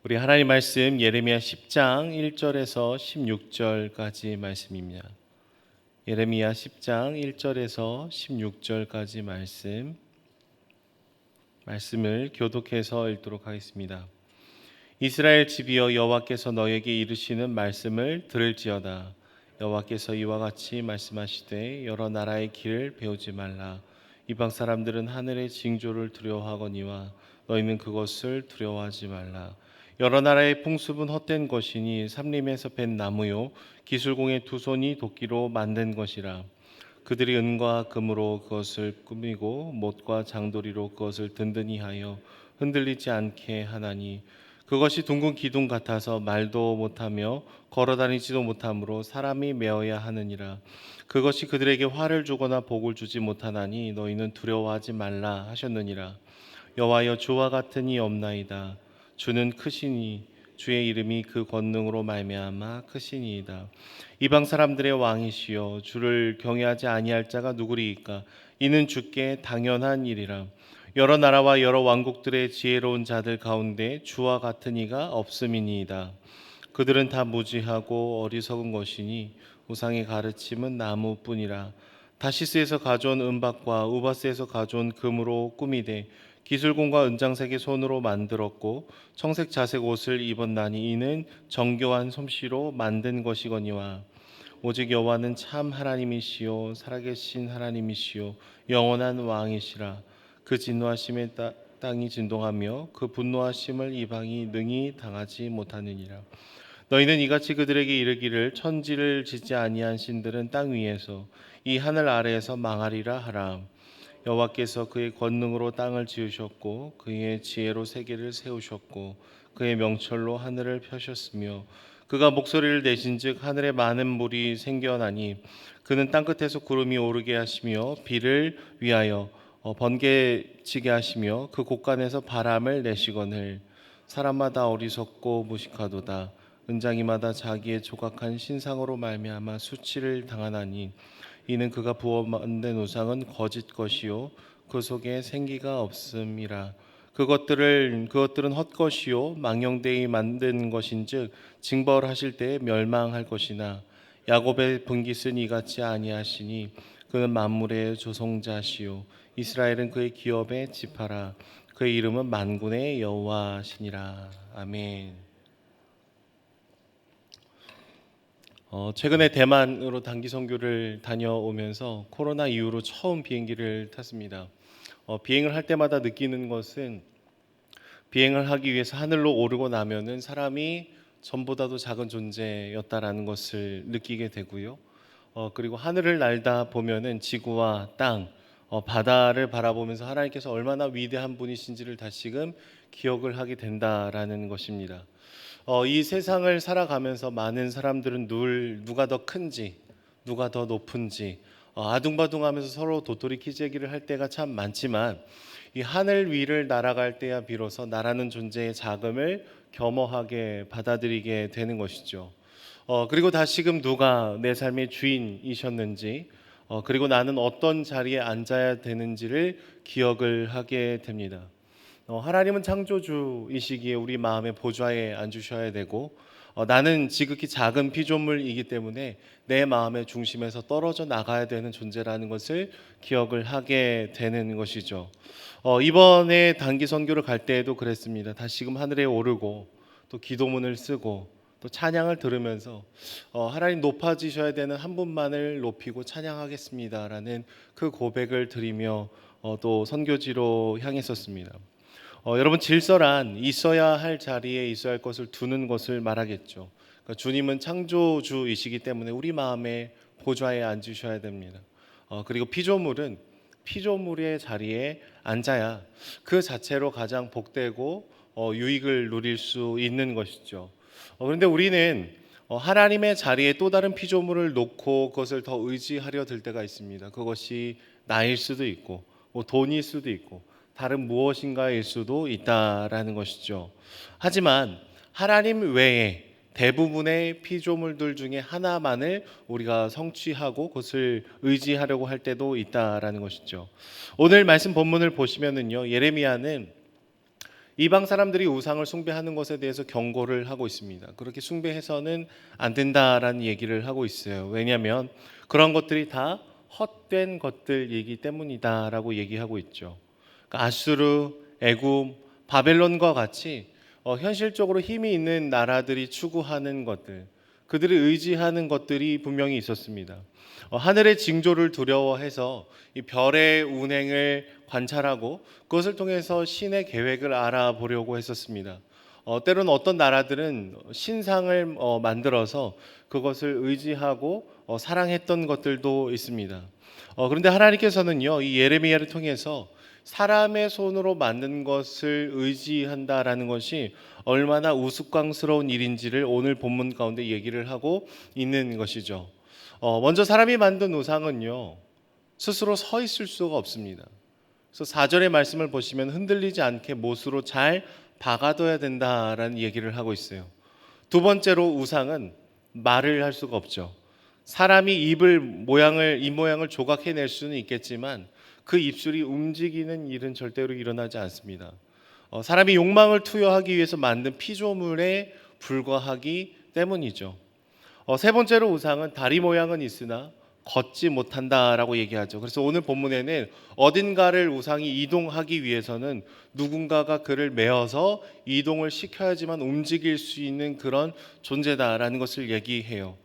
우리 하나님 말씀 예레미야 10장 1절에서 16절까지 말씀입니다. 예레미야 10장 1절에서 16절까지 말씀을 교독해서 읽도록 하겠습니다. 이스라엘 집이여, 여호와께서 너에게 이르시는 말씀을 들을지어다. 여호와께서 이와 같이 말씀하시되 여러 나라의 길을 배우지 말라. 이방 사람들은 하늘의 징조를 두려워하거니와 너희는 그것을 두려워하지 말라. 여러 나라의 풍습은 헛된 것이니 삼림에서 벤 나무요 기술공의 두 손이 도끼로 만든 것이라. 그들이 은과 금으로 그것을 꾸미고 못과 장도리로 그것을 든든히 하여 흔들리지 않게 하나니 그것이 둥근 기둥 같아서 말도 못하며 걸어다니지도 못하므로 사람이 메어야 하느니라. 그것이 그들에게 화를 주거나 복을 주지 못하나니 너희는 두려워하지 말라 하셨느니라. 여호와여, 주와 같은 이 없나이다. 주는 크시니 주의 이름이 그 권능으로 말미암아 크시니이다. 이방 사람들의 왕이시여, 주를 경외하지 아니할 자가 누구리이까? 이는 주께 당연한 일이라. 여러 나라와 여러 왕국들의 지혜로운 자들 가운데 주와 같은 이가 없음이니이다. 그들은 다 무지하고 어리석은 것이니 우상의 가르침은 나무뿐이라. 다시스에서 가져온 은박과 우바스에서 가져온 금으로 꾸미되 기술공과 은장색의 손으로 만들었고 청색 자색 옷을 입었나니 이는 정교한 솜씨로 만든 것이거니와 오직 여호와는 참 하나님이시요 살아계신 하나님이시요 영원한 왕이시라. 그 진노하심에 땅이 진동하며 그 분노하심을 이방이 능히 당하지 못하느니라. 너희는 이같이 그들에게 이르기를 천지를 짓지 아니한 신들은 땅 위에서 이 하늘 아래에서 망하리라 하라. 여호와께서 그의 권능으로 땅을 지으셨고 그의 지혜로 세계를 세우셨고 그의 명철로 하늘을 펴셨으며 그가 목소리를 내신즉 하늘에 많은 물이 생겨나니 그는 땅끝에서 구름이 오르게 하시며 비를 위하여 번개치게 하시며 그 곳간에서 바람을 내시거늘. 사람마다 어리석고 무식하도다. 은장이마다 자기의 조각한 신상으로 말미암아 수치를 당하나니 이는 그가 부어 만든 우상은 거짓 것이요 그 속에 생기가 없음이라. 그것들은 헛것이요 망령되이 만든 것인즉 징벌하실 때에 멸망할 것이나 야곱의 분깃은 이같이 아니하시니 그는 만물의 조성자시요 이스라엘은 그의 기업의 지파라. 그의 이름은 만군의 여호와시니라. 아멘. 최근에 대만으로 단기 선교를 다녀오면서 코로나 이후로 처음 비행기를 탔습니다. 비행을 할 때마다 느끼는 것은 비행을 하기 위해서 하늘로 오르고 나면은 사람이 전보다도 작은 존재였다라는 것을 느끼게 되고요. 그리고 하늘을 날다 보면은 지구와 땅, 바다를 바라보면서 하나님께서 얼마나 위대한 분이신지를 다시금 기억을 하게 된다라는 것입니다. 이 세상을 살아가면서 많은 사람들은 누가 더 큰지, 누가 더 높은지 아둥바둥하면서 서로 도토리 키재기를 할 때가 참 많지만 이 하늘 위를 날아갈 때야 비로소 나라는 존재의 자금을 겸허하게 받아들이게 되는 것이죠. 그리고 다시금 누가 내 삶의 주인이셨는지, 그리고 나는 어떤 자리에 앉아야 되는지를 기억을 하게 됩니다. 하나님은 창조주이시기에 우리 마음의 보좌에 앉으셔야 되고, 나는 지극히 작은 피조물이기 때문에 내 마음의 중심에서 떨어져 나가야 되는 존재라는 것을 기억을 하게 되는 것이죠. 이번에 단기 선교를 갈 때에도 그랬습니다. 다시금 하늘에 오르고 또 기도문을 쓰고 또 찬양을 들으면서 하나님 높아지셔야 되는 한 분만을 높이고 찬양하겠습니다라는 그 고백을 드리며 또 선교지로 향했었습니다. 여러분, 질서란 있어야 할 자리에 있어야 할 것을 두는 것을 말하겠죠. 그러니까 주님은 창조주이시기 때문에 우리 마음의 보좌에 앉으셔야 됩니다. 그리고 피조물은 피조물의 자리에 앉아야 그 자체로 가장 복되고 유익을 누릴 수 있는 것이죠. 그런데 우리는 하나님의 자리에 또 다른 피조물을 놓고 그것을 더 의지하려 들 때가 있습니다. 그것이 나일 수도 있고 돈일 수도 있고 다른 무엇인가일 수도 있다라는 것이죠. 하지만 하나님 외에 대부분의 피조물들 중에 하나만을 우리가 성취하고 그것을 의지하려고 할 때도 있다라는 것이죠. 오늘 말씀 본문을 보시면은요, 예레미야는 이방 사람들이 우상을 숭배하는 것에 대해서 경고를 하고 있습니다. 그렇게 숭배해서는 안 된다라는 얘기를 하고 있어요. 왜냐하면 그런 것들이 다 헛된 것들이기 때문이다라고 얘기하고 있죠. 그러니까 아수르, 애굽, 바벨론과 같이 현실적으로 힘이 있는 나라들이 추구하는 것들, 그들이 의지하는 것들이 분명히 있었습니다. 하늘의 징조를 두려워해서 이 별의 운행을 관찰하고 그것을 통해서 신의 계획을 알아보려고 했었습니다. 때로는 어떤 나라들은 신상을 만들어서 그것을 의지하고 사랑했던 것들도 있습니다. 그런데 하나님께서는요, 이 예레미야를 통해서 사람의 손으로 만든 것을 의지한다라는 것이 얼마나 우스꽝스러운 일인지를 오늘 본문 가운데 얘기를 하고 있는 것이죠. 먼저 사람이 만든 우상은요, 스스로 서 있을 수가 없습니다. 그래서 4절의 말씀을 보시면 흔들리지 않게 못으로 잘 박아둬야 된다라는 얘기를 하고 있어요. 두 번째로 우상은 말을 할 수가 없죠. 사람이 입 모양을 조각해낼 수는 있겠지만 그 입술이 움직이는 일은 절대로 일어나지 않습니다. 사람이 욕망을 투여하기 위해서 만든 피조물에 불과하기 때문이죠. 세 번째로 우상은 다리 모양은 있으나 걷지 못한다라고 얘기하죠. 그래서 오늘 본문에는 어딘가를 우상이 이동하기 위해서는 누군가가 그를 메어서 이동을 시켜야지만 움직일 수 있는 그런 존재다라는 것을 얘기해요.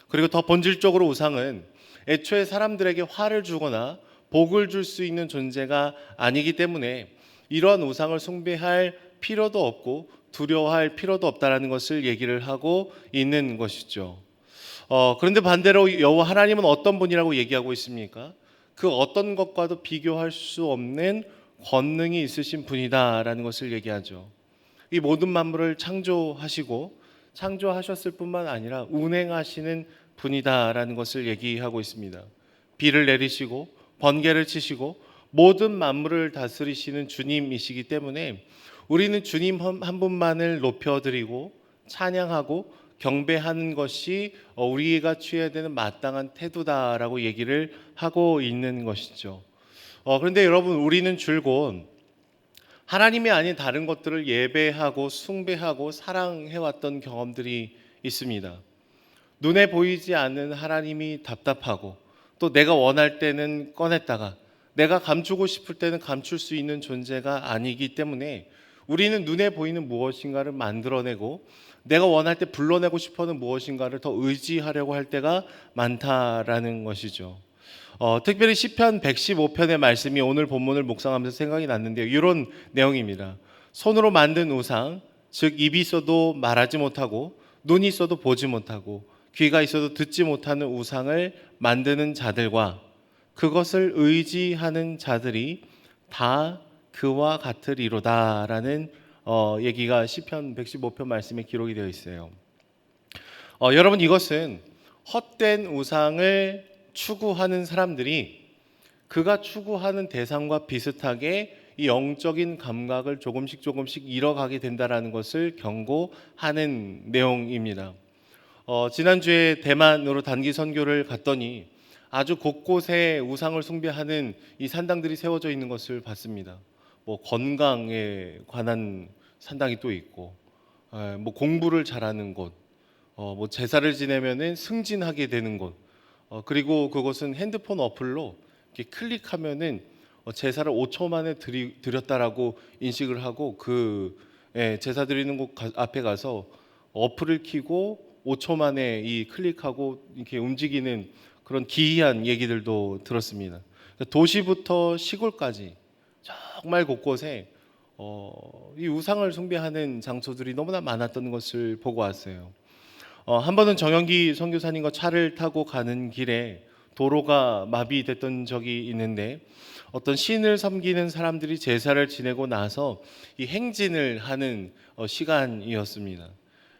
그리고 더 본질적으로 우상은 애초에 사람들에게 화를 주거나 복을 줄 수 있는 존재가 아니기 때문에 이러한 우상을 숭배할 필요도 없고 두려워할 필요도 없다라는 것을 얘기를 하고 있는 것이죠. 그런데 반대로 여호와 하나님은 어떤 분이라고 얘기하고 있습니까? 그 어떤 것과도 비교할 수 없는 권능이 있으신 분이다라는 것을 얘기하죠. 이 모든 만물을 창조하셨을 뿐만 아니라 운행하시는 분이다라는 것을 얘기하고 있습니다. 비를 내리시고 번개를 치시고 모든 만물을 다스리시는 주님이시기 때문에 우리는 주님 한 분만을 높여드리고 찬양하고 경배하는 것이 우리가 취해야 되는 마땅한 태도다라고 얘기를 하고 있는 것이죠. 그런데 여러분, 우리는 줄곧 하나님이 아닌 다른 것들을 예배하고 숭배하고 사랑해왔던 경험들이 있습니다. 눈에 보이지 않는 하나님이 답답하고 또 내가 원할 때는 꺼냈다가 내가 감추고 싶을 때는 감출 수 있는 존재가 아니기 때문에 우리는 눈에 보이는 무엇인가를 만들어내고 내가 원할 때 불러내고 싶어하는 무엇인가를 더 의지하려고 할 때가 많다라는 것이죠. 특별히 시편 115편의 말씀이 오늘 본문을 묵상하면서 생각이 났는데요. 이런 내용입니다. 손으로 만든 우상, 즉 입이 있어도 말하지 못하고 눈이 있어도 보지 못하고 귀가 있어도 듣지 못하는 우상을 만드는 자들과 그것을 의지하는 자들이 다 그와 같으리로다라는 얘기가 시편 115편 말씀에 기록이 되어 있어요. 여러분, 이것은 헛된 우상을 추구하는 사람들이 그가 추구하는 대상과 비슷하게 이 영적인 감각을 조금씩 잃어가게 된다라는 것을 경고하는 내용입니다. 지난주에 대만으로 단기 선교를 갔더니 아주 곳곳에 우상을 숭배하는 이 산당들이 세워져 있는 것을 봤습니다. 뭐 건강에 관한 산당이 또 있고, 뭐 공부를 잘하는 곳, 뭐 제사를 지내면은 승진하게 되는 곳, 그리고 그것은 핸드폰 어플로 이렇게 클릭하면은 제사를 5초 만에 드렸다라고 인식을 하고 제사 드리는 곳 앞에 가서 어플을 켜고 5초 만에 이 클릭하고 이렇게 움직이는 그런 기이한 얘기들도 들었습니다. 도시부터 시골까지 정말 곳곳에 이 우상을 숭배하는 장소들이 너무나 많았던 것을 보고 왔어요. 한 번은 정영기 선교사님과 차를 타고 가는 길에 도로가 마비됐던 적이 있는데 어떤 신을 섬기는 사람들이 제사를 지내고 나서 이 행진을 하는 시간이었습니다.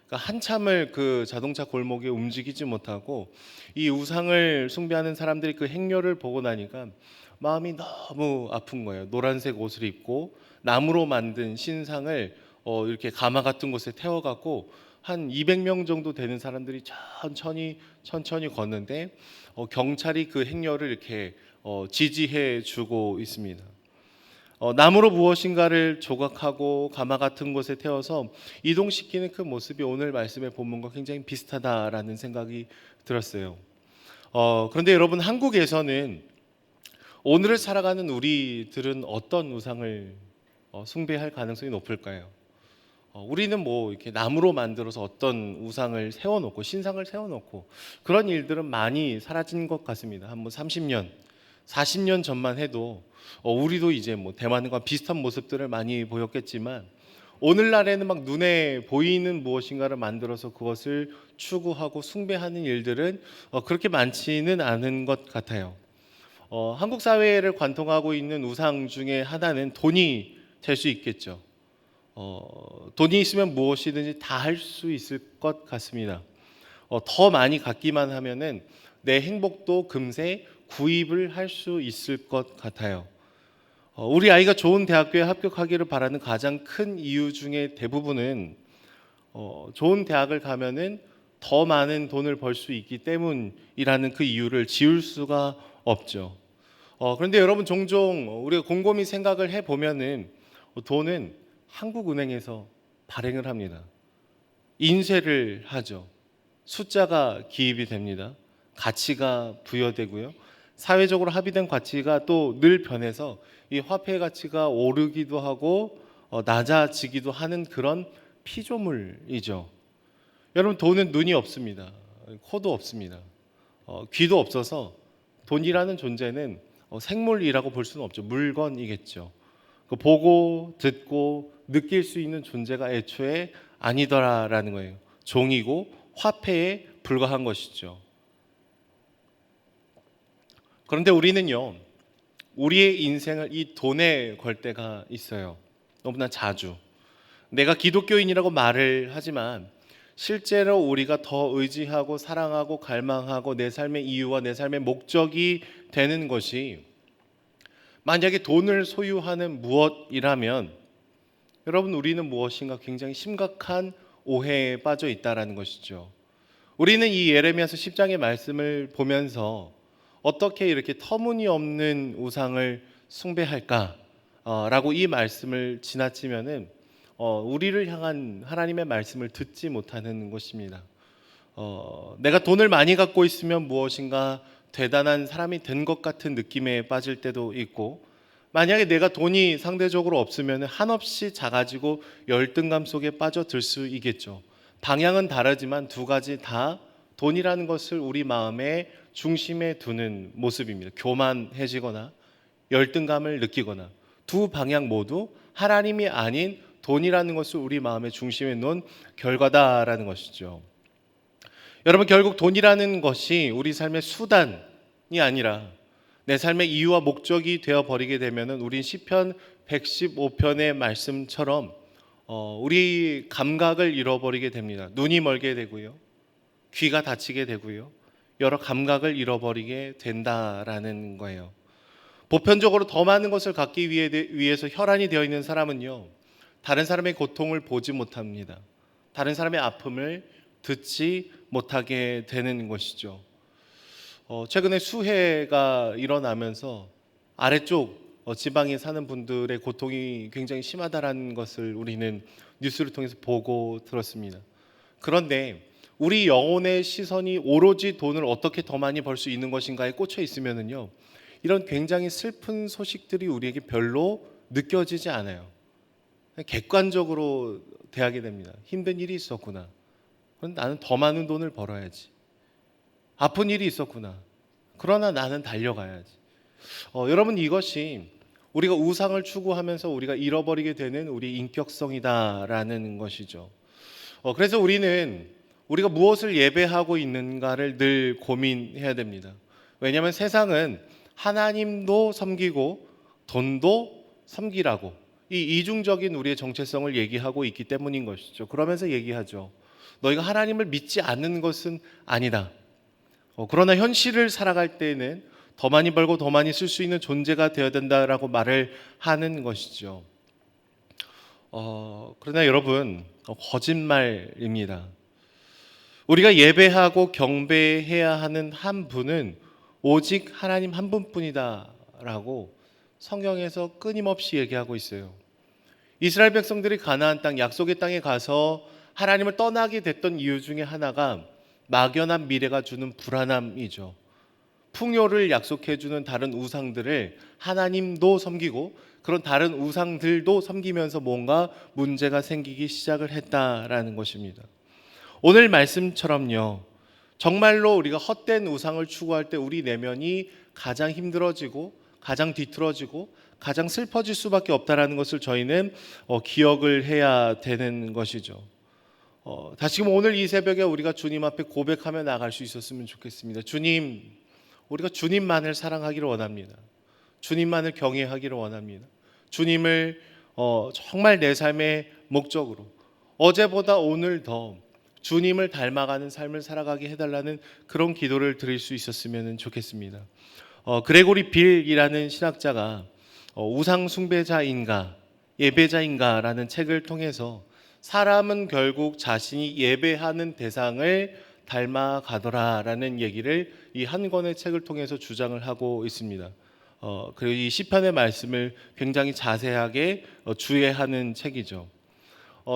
그러니까 한참을 그 자동차 골목에 움직이지 못하고 이 우상을 숭배하는 사람들이 그 행렬을 보고 나니까 마음이 너무 아픈 거예요. 노란색 옷을 입고 나무로 만든 신상을 이렇게 가마 같은 곳에 태워갖고 한 200명 정도 되는 사람들이 천천히 걷는데 경찰이 그 행렬을 이렇게 지지해 주고 있습니다. 나무로 무엇인가를 조각하고 가마 같은 곳에 태워서 이동시키는 그 모습이 오늘 말씀의 본문과 굉장히 비슷하다라는 생각이 들었어요. 그런데 여러분, 한국에서는 오늘을 살아가는 우리들은 어떤 우상을 숭배할 가능성이 높을까요? 우리는 뭐 이렇게 나무로 만들어서 어떤 우상을 세워놓고 신상을 세워놓고 그런 일들은 많이 사라진 것 같습니다. 한 뭐 30년, 40년 전만 해도 우리도 이제 뭐 대만과 비슷한 모습들을 많이 보였겠지만 오늘날에는 막 눈에 보이는 무엇인가를 만들어서 그것을 추구하고 숭배하는 일들은 그렇게 많지는 않은 것 같아요. 한국 사회를 관통하고 있는 우상 중에 하나는 돈이 될 수 있겠죠. 돈이 있으면 무엇이든지 다 할 수 있을 것 같습니다. 더 많이 갖기만 하면은 내 행복도 금세 구입을 할 수 있을 것 같아요. 우리 아이가 좋은 대학교에 합격하기를 바라는 가장 큰 이유 중에 대부분은 좋은 대학을 가면은 더 많은 돈을 벌 수 있기 때문이라는 그 이유를 지울 수가 없죠. 그런데 여러분, 종종 우리가 곰곰이 생각을 해보면은 돈은 한국은행에서 발행을 합니다. 인쇄를 하죠. 숫자가 기입이 됩니다. 가치가 부여되고요. 사회적으로 합의된 가치가 또 늘 변해서 이 화폐의 가치가 오르기도 하고 낮아지기도 하는 그런 피조물이죠. 여러분, 돈은 눈이 없습니다. 코도 없습니다. 귀도 없어서 돈이라는 존재는 생물이라고 볼 수는 없죠. 물건이겠죠. 보고 듣고 느낄 수 있는 존재가 애초에 아니더라라는 거예요. 종이고 화폐에 불과한 것이죠. 그런데 우리는요, 우리의 인생을 이 돈에 걸 때가 있어요. 너무나 자주. 내가 기독교인이라고 말을 하지만 실제로 우리가 더 의지하고 사랑하고 갈망하고 내 삶의 이유와 내 삶의 목적이 되는 것이 만약에 돈을 소유하는 무엇이라면 여러분, 우리는 무엇인가 굉장히 심각한 오해에 빠져 있다라는 것이죠. 우리는 이 예레미야서 10장의 말씀을 보면서 어떻게 이렇게 터무니없는 우상을 숭배할까라고 이 말씀을 지나치면은 우리를 향한 하나님의 말씀을 듣지 못하는 것입니다. 내가 돈을 많이 갖고 있으면 무엇인가 대단한 사람이 된 것 같은 느낌에 빠질 때도 있고, 만약에 내가 돈이 상대적으로 없으면 한없이 작아지고 열등감 속에 빠져들 수 있겠죠. 방향은 다르지만 두 가지 다 돈이라는 것을 우리 마음의 중심에 두는 모습입니다. 교만해지거나 열등감을 느끼거나 두 방향 모두 하나님이 아닌 돈이라는 것을 우리 마음의 중심에 놓은 결과다라는 것이죠. 여러분, 결국 돈이라는 것이 우리 삶의 수단이 아니라 내 삶의 이유와 목적이 되어버리게 되면 우린 시편 115편의 말씀처럼 우리 감각을 잃어버리게 됩니다. 눈이 멀게 되고요, 귀가 다치게 되고요, 여러 감각을 잃어버리게 된다라는 거예요. 보편적으로 더 많은 것을 갖기 위해서 혈안이 되어 있는 사람은요, 다른 사람의 고통을 보지 못합니다. 다른 사람의 아픔을 듣지 못하게 되는 것이죠. 최근에 수해가 일어나면서 아래쪽 지방에 사는 분들의 고통이 굉장히 심하다라는 것을 우리는 뉴스를 통해서 보고 들었습니다. 그런데 우리 영혼의 시선이 오로지 돈을 어떻게 더 많이 벌 수 있는 것인가에 꽂혀 있으면은요, 이런 굉장히 슬픈 소식들이 우리에게 별로 느껴지지 않아요. 객관적으로 대하게 됩니다. 힘든 일이 있었구나. 그런데 나는 더 많은 돈을 벌어야지. 아픈 일이 있었구나. 그러나 나는 달려가야지. 여러분, 이것이 우리가 우상을 추구하면서 우리가 잃어버리게 되는 우리 인격성이다라는 것이죠. 그래서 우리가 무엇을 예배하고 있는가를 늘 고민해야 됩니다. 왜냐하면 세상은 하나님도 섬기고 돈도 섬기라고 이 이중적인 우리의 정체성을 얘기하고 있기 때문인 것이죠. 그러면서 얘기하죠. 너희가 하나님을 믿지 않는 것은 아니다. 그러나 현실을 살아갈 때에는 더 많이 벌고 더 많이 쓸 수 있는 존재가 되어야 된다라고 말을 하는 것이죠. 그러나 여러분, 거짓말입니다. 우리가 예배하고 경배해야 하는 한 분은 오직 하나님 한 분뿐이다라고 성경에서 끊임없이 얘기하고 있어요. 이스라엘 백성들이 가나안 땅, 약속의 땅에 가서 하나님을 떠나게 됐던 이유 중에 하나가 막연한 미래가 주는 불안함이죠. 풍요를 약속해 주는 다른 우상들을 하나님도 섬기고 그런 다른 우상들도 섬기면서 뭔가 문제가 생기기 시작을 했다라는 것입니다. 오늘 말씀처럼요, 정말로 우리가 헛된 우상을 추구할 때 우리 내면이 가장 힘들어지고 가장 뒤틀어지고 가장 슬퍼질 수밖에 없다라는 것을 저희는 기억을 해야 되는 것이죠. 다시금 오늘 이 새벽에 우리가 주님 앞에 고백하며 나갈 수 있었으면 좋겠습니다. 주님, 우리가 주님만을 사랑하기를 원합니다. 주님만을 경외하기를 원합니다. 주님을 정말 내 삶의 목적으로 어제보다 오늘 더 주님을 닮아가는 삶을 살아가게 해달라는 그런 기도를 드릴 수 있었으면 좋겠습니다. 그레고리 빌이라는 신학자가 우상 숭배자인가 예배자인가라는 책을 통해서 사람은 결국 자신이 예배하는 대상을 닮아가더라라는 얘기를 이 한 권의 책을 통해서 주장을 하고 있습니다. 그리고 이 시편의 말씀을 굉장히 자세하게 주의하는 책이죠.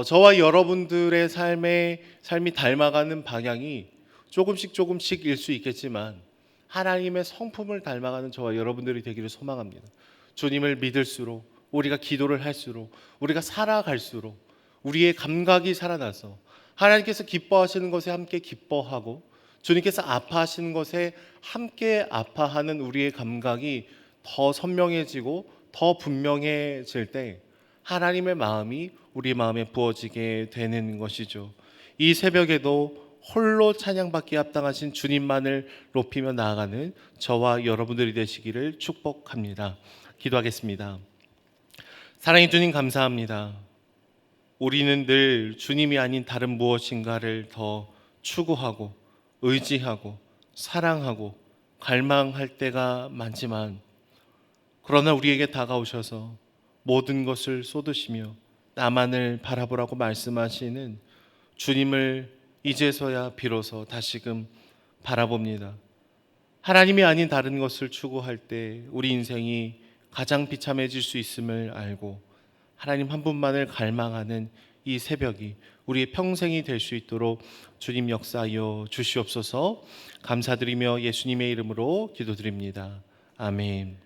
저와 여러분들의 삶이 닮아가는 방향이 조금씩일 수 있겠지만 하나님의 성품을 닮아가는 저와 여러분들이 되기를 소망합니다. 주님을 믿을수록, 우리가 기도를 할수록, 우리가 살아갈수록 우리의 감각이 살아나서 하나님께서 기뻐하시는 것에 함께 기뻐하고 주님께서 아파하시는 것에 함께 아파하는 우리의 감각이 더 선명해지고 더 분명해질 때 하나님의 마음이 우리 마음에 부어지게 되는 것이죠. 이 새벽에도 홀로 찬양받기에 합당하신 주님만을 높이며 나아가는 저와 여러분들이 되시기를 축복합니다. 기도하겠습니다. 사랑의 주님, 감사합니다. 우리는 늘 주님이 아닌 다른 무엇인가를 더 추구하고 의지하고 사랑하고 갈망할 때가 많지만, 그러나 우리에게 다가오셔서 모든 것을 쏟으시며 나만을 바라보라고 말씀하시는 주님을 이제서야 비로소 다시금 바라봅니다. 하나님이 아닌 다른 것을 추구할 때 우리 인생이 가장 비참해질 수 있음을 알고 하나님 한 분만을 갈망하는 이 새벽이 우리의 평생이 될 수 있도록 주님 역사하여 주시옵소서. 감사드리며 예수님의 이름으로 기도드립니다. 아멘.